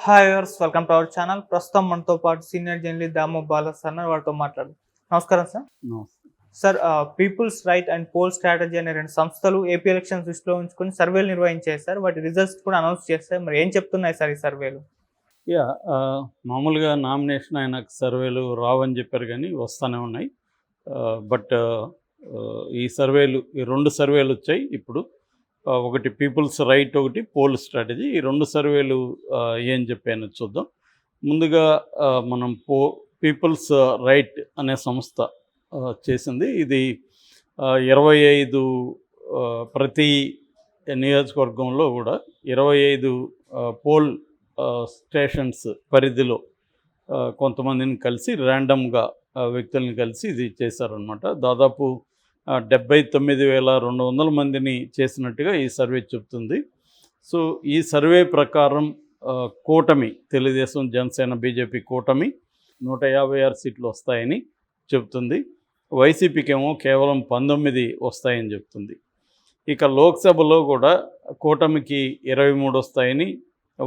Hi viewers, welcome to our channel. ప్రస్తుతం మనతో పాటు సీనియర్ జర్నలిస్ట్ దాము బాలా సార్ ఉన్నారు. వారితో మాట్లాడదాం. నమస్కారం సార్. నమస్తే. Sir, peoples right and pole strategy అనే రెండు సంస్థలు ఏపీ ఎలక్షన్స్ దృష్టిలో ఉంచుకొని సర్వేలు నిర్వహించాయి సార్. వాటి రిజల్ట్స్ కూడా అనౌన్స్ చేస్తాయి. మరి ఏం చెప్తున్నాయి సార్ ఈ సర్వేలు? మామూలుగా నామినేషన్ అయినాక సర్వేలు రావని చెప్పారు కానీ వస్తూనే ఉన్నాయి. బట్ ఈ సర్వేలు, ఈ రెండు సర్వేలు వచ్చాయి ఇప్పుడు. ఒకటి పీపుల్స్ రైట్, ఒకటి పోల్ స్ట్రాటజీ. ఈ రెండు సర్వేలు ఏం చెప్పానో చూద్దాం. ముందుగా మనం పీపుల్స్ రైట్ అనే సంస్థ చేసింది. ఇది 25 ప్రతి నియోజకవర్గంలో కూడా 25 పోల్ స్టేషన్స్ పరిధిలో కొంతమందిని కలిసి ర్యాండమ్గా వ్యక్తులను కలిసి ఇది చేశారనమాట. దాదాపు 79,200 మందిని చేసినట్టుగా ఈ సర్వే చెప్తుంది. సో ఈ సర్వే ప్రకారం కూటమి, తెలుగుదేశం, జనసేన, బీజేపీ కూటమి 156 సీట్లు వస్తాయని చెప్తుంది. వైసీపీకి ఏమో కేవలం 19 వస్తాయని చెప్తుంది. ఇక లోక్సభలో కూడా కూటమికి 23 వస్తాయని,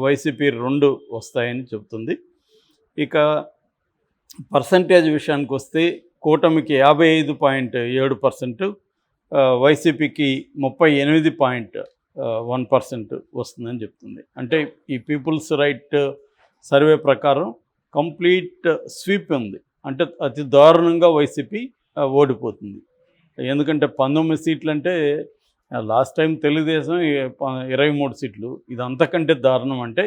వైసీపీ 2 వస్తాయని చెప్తుంది. ఇక పర్సంటేజ్ విషయానికి వస్తే కూటమికి 55.7%, వైసీపీకి 38.1% వస్తుందని చెప్తుంది. అంటే ఈ పీపుల్స్ రైట్ సర్వే ప్రకారం కంప్లీట్ స్వీప్ ఉంది. అంటే అతి దారుణంగా వైసీపీ ఓడిపోతుంది. ఎందుకంటే 19 సీట్లు అంటే లాస్ట్ టైం తెలుగుదేశం 23 సీట్లు. ఇది అంతకంటే దారుణం. అంటే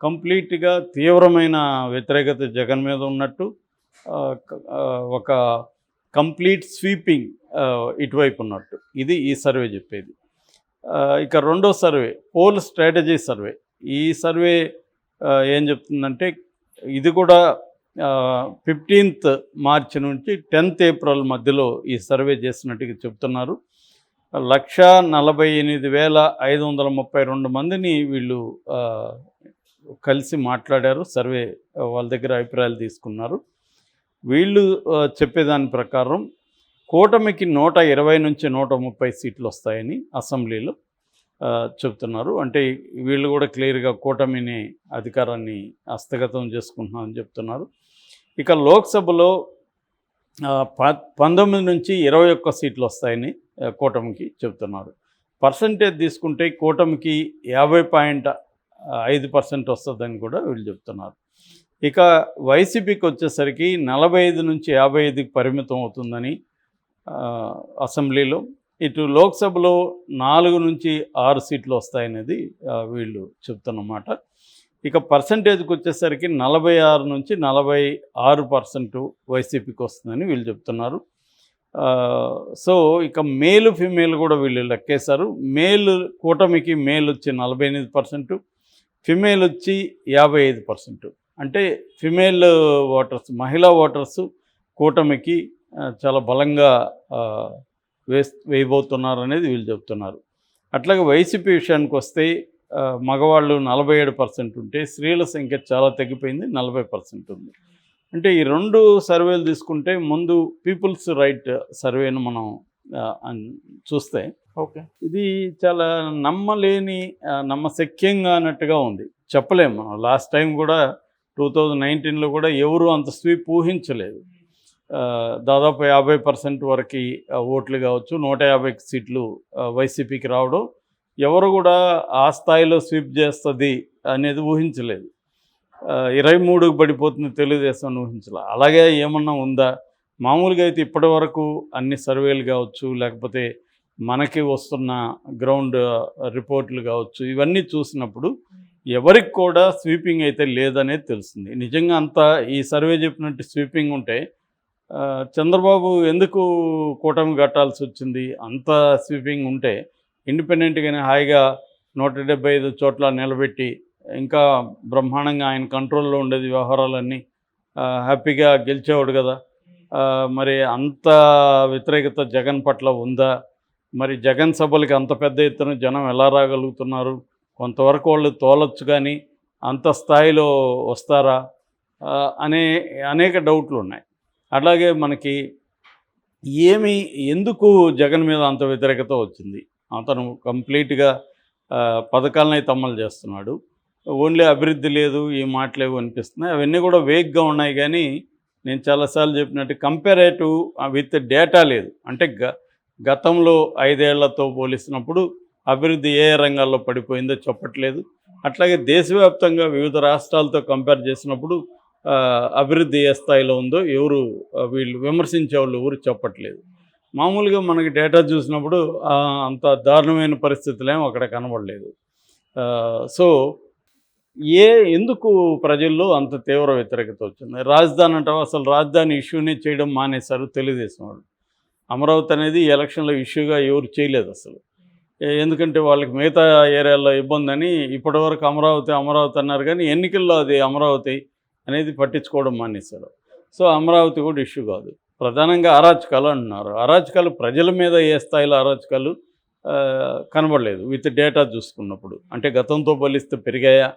కంప్లీట్గా తీవ్రమైన వ్యతిరేకత జగన్ మీద ఉన్నట్టు, ఒక కంప్లీట్ స్వీపింగ్ ఇటువైపు ఉన్నట్టు. ఇది ఈ సర్వే చెప్పేది. ఇక రెండో సర్వే పోల్ స్ట్రాటజీ సర్వే. ఈ సర్వే ఏం చెప్తుందంటే, ఇది కూడా 15th మార్చి నుంచి 10th ఏప్రిల్ మధ్యలో ఈ సర్వే చేసినట్టుగా చెప్తున్నారు. 148,532 మందిని వీళ్ళు కలిసి మాట్లాడారు. సర్వే వాళ్ళ దగ్గర అభిప్రాయాలు తీసుకున్నారు. వీళ్ళు చెప్పేదాని ప్రకారం కూటమికి 120 నుంచి 130 సీట్లు వస్తాయని అసెంబ్లీలో చెప్తున్నారు. అంటే వీళ్ళు కూడా క్లియర్గా కూటమిని, అధికారాన్ని హస్తగతం చేసుకుంటున్నారని చెప్తున్నారు. ఇక లోక్సభలో 19 నుంచి 21 సీట్లు వస్తాయని కూటమికి చెప్తున్నారు. పర్సంటేజ్ తీసుకుంటే కూటమికి 50.5% వస్తుందని కూడా వీళ్ళు చెప్తున్నారు. ఇక వైసీపీకి వచ్చేసరికి 45 నుంచి 55కి పరిమితం అవుతుందని అసెంబ్లీలో, ఇటు లోక్సభలో 4 నుంచి 6 సీట్లు వస్తాయనేది వీళ్ళు చెప్తున్నమాట. ఇక పర్సంటేజ్కి వచ్చేసరికి 46 నుంచి 46% వైసీపీకి వస్తుందని వీళ్ళు చెప్తున్నారు. సో ఇక మేలు, ఫిమేల్ కూడా వీళ్ళు లెక్కేశారు. కూటమికి మేల్ వచ్చి 48%, ఫిమేల్ వచ్చి 55%. అంటే ఫిమేల్ ఓటర్స్, మహిళా ఓటర్స్ కూటమికి చాలా బలంగా వేయబోతున్నారు అనేది వీళ్ళు చెప్తున్నారు. అట్లాగే వైసీపీ విషయానికి వస్తే మగవాళ్ళు 47% ఉంటే స్త్రీల సంఖ్య చాలా తగ్గిపోయింది, 40% ఉంది. అంటే ఈ రెండు సర్వేలు తీసుకుంటే ముందు పీపుల్స్ రైట్ సర్వేను మనం చూస్తే ఇది చాలా నమ్మశక్యంగా అన్నట్టుగా ఉంది. చెప్పలేము మనం. లాస్ట్ టైం కూడా 2019లో కూడా ఎవరు అంత స్వీప్ ఊహించలేదు. దాదాపు 50% వరకు ఓట్లు కావచ్చు, 150 సీట్లు వైసీపీకి రావడం, ఎవరు కూడా ఆ స్థాయిలో స్వీప్ చేస్తుంది అనేది ఊహించలేదు. 23కి పడిపోతుంది తెలుగుదేశం ఊహించలే. అలాగే ఏమన్నా ఉందా? మామూలుగా అయితే ఇప్పటి వరకు అన్ని సర్వేలు కావచ్చు, లేకపోతే మనకి వస్తున్న గ్రౌండ్ రిపోర్ట్లు కావచ్చు, ఇవన్నీ చూసినప్పుడు ఎవరికి కూడా స్వీపింగ్ అయితే లేదనేది తెలుస్తుంది. నిజంగా అంతా ఈ సర్వే చెప్పినట్టు స్వీపింగ్ ఉంటే చంద్రబాబు ఎందుకు కూటమి కట్టాల్సి వచ్చింది? అంత స్వీపింగ్ ఉంటే ఇండిపెండెంట్గానే హాయిగా 175 చోట్ల నిలబెట్టి ఇంకా బ్రహ్మాండంగా ఆయన కంట్రోల్లో ఉండేది వ్యవహారాలన్నీ, హ్యాపీగా గెలిచేవాడు కదా. మరి అంత వ్యతిరేకత జగన్ పట్ల ఉందా? మరి జగన్ సభలకి అంత పెద్ద ఎత్తున జనం ఎలా రాగలుగుతున్నారు? కొంతవరకు వాళ్ళు తోలొచ్చు, కానీ అంత స్థాయిలో వస్తారా అనే అనేక డౌట్లు ఉన్నాయి. అలాగే మనకి ఎందుకు జగన్ మీద అంత వ్యతిరేకత వచ్చింది? అతను కంప్లీట్గా పథకాలను అయితే అమలు చేస్తున్నాడు. ఓన్లీ అభివృద్ధి లేదు, ఈ మాటలేవు అనిపిస్తున్నాయి. అవన్నీ కూడా వేగ్గా ఉన్నాయి, కానీ నేను చాలాసార్లు చెప్పినట్టు కంపారేటివ్ విత్ డేటా లేదు. అంటే గతంలో 5 ఏళ్లతో పోలిస్తున్నప్పుడు అభివృద్ధి ఏ రంగాల్లో పడిపోయిందో చెప్పట్లేదు. అట్లాగే దేశవ్యాప్తంగా వివిధ రాష్ట్రాలతో కంపేర్ చేసినప్పుడు అభివృద్ధి ఏ స్థాయిలో ఉందో ఎవరు వీళ్ళు విమర్శించే వాళ్ళు ఎవరు చెప్పట్లేదు. మామూలుగా మనకి డేటా చూసినప్పుడు అంత దారుణమైన పరిస్థితులేమో అక్కడ కనబడలేదు. సో ఎందుకు ప్రజల్లో అంత తీవ్ర వ్యతిరేకత వచ్చింది? రాజధాని అంటావు, అసలు రాజధాని ఇష్యూనే చేయడం మానేశారు తెలుగుదేశం వాళ్ళు. అమరావతి అనేది ఎలక్షన్లో ఇష్యూగా ఎవరు చేయలేదు అసలు. ఎందుకంటే వాళ్ళకి మిగతా ఏరియాల్లో ఇబ్బంది అని ఇప్పటివరకు అమరావతి అమరావతి అన్నారు, కానీ ఎన్నికల్లో అది అమరావతి అనేది పట్టించుకోవడం మానేశారు. సో అమరావతి కూడా ఇష్యూ కాదు. ప్రధానంగా అరాచకాలు అంటున్నారు. అరాచకాలు ప్రజల మీద ఏ స్థాయిలో అరాచకాలు కనబడలేదు విత్ డేటా చూసుకున్నప్పుడు. అంటే గతంతో పోలిస్తే పెరిగాయా,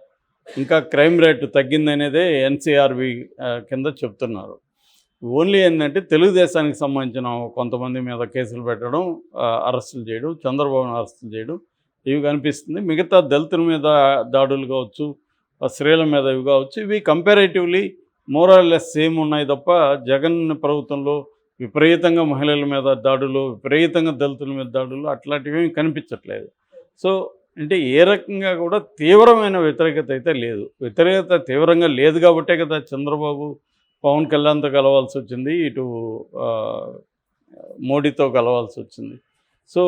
ఇంకా క్రైమ్ రేటు తగ్గిందనేదే ఎన్సీఆర్బి కింద చెప్తున్నారు. ఓన్లీ ఏంటంటే తెలుగుదేశానికి సంబంధించిన కొంతమంది మీద కేసులు పెట్టడం, అరెస్టులు చేయడం, చంద్రబాబును అరెస్టులు చేయడం ఇవి కనిపిస్తుంది. మిగతా దళితుల మీద దాడులు కావచ్చు, స్త్రీల మీద ఇవి కావచ్చు, ఇవి కంపారేటివ్లీ మోరాల్లెస్ సేమ్ ఉన్నాయి తప్ప జగన్ ప్రభుత్వంలో విపరీతంగా మహిళల మీద దాడులు, విపరీతంగా దళితుల మీద దాడులు అట్లాంటివి కనిపించట్లేదు. సో అంటే ఏ రకంగా కూడా తీవ్రమైన వ్యతిరేకత అయితే లేదు. వ్యతిరేకత తీవ్రంగా లేదు కాబట్టే కదా చంద్రబాబు పవన్ కళ్యాణ్తో కలవాల్సి వచ్చింది, ఇటు మోడీతో కలవాల్సి వచ్చింది. సో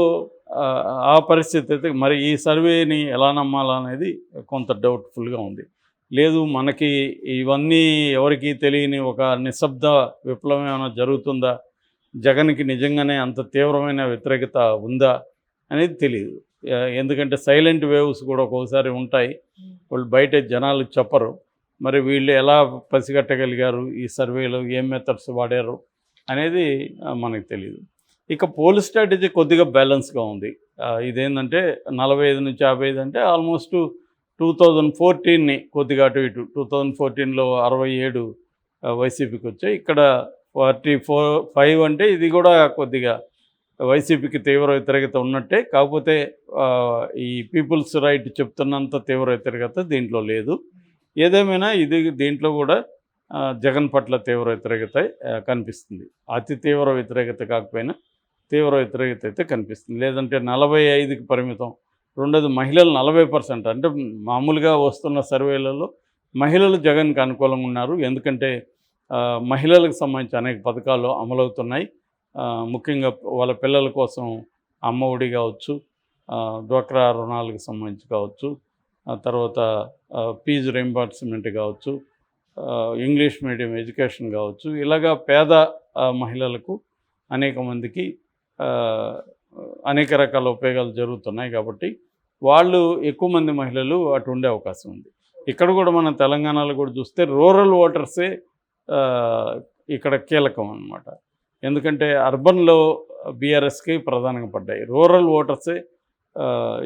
ఆ పరిస్థితి అయితే మరి ఈ సర్వేని ఎలా నమ్మాలనేది కొంత డౌట్ఫుల్గా ఉంది. లేదు మనకి ఇవన్నీ ఎవరికీ తెలియని ఒక నిశ్శబ్ద విప్లవం ఏమైనా జరుగుతుందా, జగన్కి నిజంగానే అంత తీవ్రమైన వ్యతిరేకత ఉందా అనేది తెలియదు. ఎందుకంటే సైలెంట్ వేవ్స్ కూడా ఒక్కోసారి ఉంటాయి, వాళ్ళు బయట జనాలకు చెప్పరు. మరి వీళ్ళు ఎలా పసిగట్టగలిగారు, ఈ సర్వేలో ఏం మెథడ్స్ వాడారు అనేది మనకు తెలియదు. ఇక పోల్ స్ట్రాటజీ కొద్దిగా బ్యాలెన్స్గా ఉంది. ఇదేంటంటే 45 నుంచి 55 అంటే ఆల్మోస్ట్ 2014ని కొద్దిగా అటు ఇటు. 2014లో 67 వైసీపీకి వచ్చాయి, ఇక్కడ 45 అంటే ఇది కూడా కొద్దిగా వైసీపీకి తీవ్ర వ్యతిరేకత ఉన్నట్టే. కాకపోతే ఈ పీపుల్స్ రైట్ చెప్తున్నంత తీవ్ర వ్యతిరేకత దీంట్లో లేదు. ఏదేమైనా దీంట్లో కూడా జగన్ పట్ల తీవ్ర వ్యతిరేకత కనిపిస్తుంది. అతి తీవ్ర వ్యతిరేకత కాకపోయినా తీవ్ర వ్యతిరేకత అయితే కనిపిస్తుంది. లేదంటే 45కి పరిమితం. రెండోది మహిళలు 40%. అంటే మామూలుగా వస్తున్న సర్వేలలో మహిళలు జగన్కి అనుకూలంగా ఉన్నారు. ఎందుకంటే మహిళలకు సంబంధించి అనేక పథకాలు అమలవుతున్నాయి. ముఖ్యంగా వాళ్ళ పిల్లల కోసం అమ్మ ఒడి కావచ్చు, డ్వాక్రా రుణాలకు సంబంధించి కావచ్చు, తర్వాత ఫీజు రీయింబర్స్మెంట్ కావచ్చు, ఇంగ్లీష్ మీడియం ఎడ్యుకేషన్ కావచ్చు, ఇలాగా పేద మహిళలకు అనేక మందికి అనేక రకాల ఉపయోగాలు జరుగుతున్నాయి. కాబట్టి వాళ్ళు ఎక్కువ మంది మహిళలు అటు ఉండే అవకాశం ఉంది. ఇక్కడ కూడా మన తెలంగాణలో కూడా చూస్తే రూరల్ ఓటర్సే ఇక్కడ కీలకం అన్నమాట. ఎందుకంటే అర్బన్లో బీఆర్ఎస్కి ప్రధానంగా పడ్డాయి, రూరల్ ఓటర్సే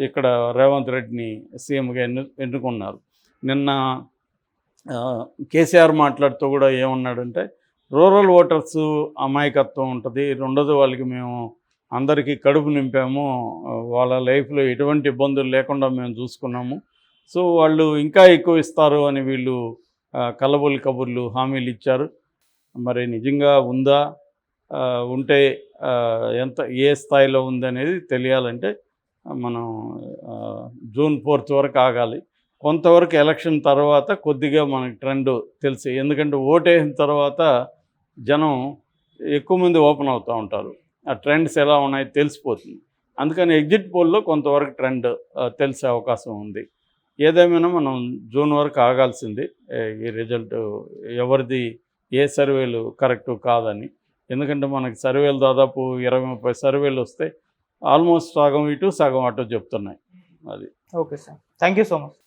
ఇక్కడ రేవంత్ రెడ్డిని సీఎంగా ఎన్నుకున్నారు. నిన్న కేసీఆర్ మాట్లాడుతూ కూడా ఏమన్నాడంటే రూరల్ ఓటర్స్ అమాయకత్వం ఉంటుంది, రెండోది వాళ్ళకి మేము అందరికీ కడుపు నింపాము, వాళ్ళ లైఫ్లో ఎటువంటి ఇబ్బందులు లేకుండా మేము చూసుకున్నాము, సో వాళ్ళు ఇంకా ఎక్కువ ఇస్తారు అని వీళ్ళు కల్లబొల్లి కబుర్లు హామీలు ఇచ్చారు. మరి నిజంగా ఉందా, ఉంటే ఏ స్థాయిలో ఉందనేది తెలియాలంటే మనం జూన్ 4th వరకు ఆగాలి. కొంతవరకు ఎలక్షన్ తర్వాత కొద్దిగా మనకి ట్రెండ్ తెలిసి, ఎందుకంటే ఓటేసిన తర్వాత జనం ఎక్కువ మంది ఓపెన్ అవుతూ ఉంటారు, ఆ ట్రెండ్స్ ఎలా ఉన్నాయో తెలిసిపోతుంది. అందుకని ఎగ్జిట్ పోల్లో కొంతవరకు ట్రెండ్ తెలిసే అవకాశం ఉంది. ఏదేమైనా మనం జూన్ వరకు ఆగాల్సింది ఈ రిజల్ట్ ఎవరిది ఏ సర్వేలు కరెక్టు కాదని. ఎందుకంటే మనకి సర్వేలు దాదాపు 20-30 సర్వేలు వస్తే ఆల్మోస్ట్ సగం ఇటు సగం అటు చెప్తున్నాయి. అది okay sir, thank you so much.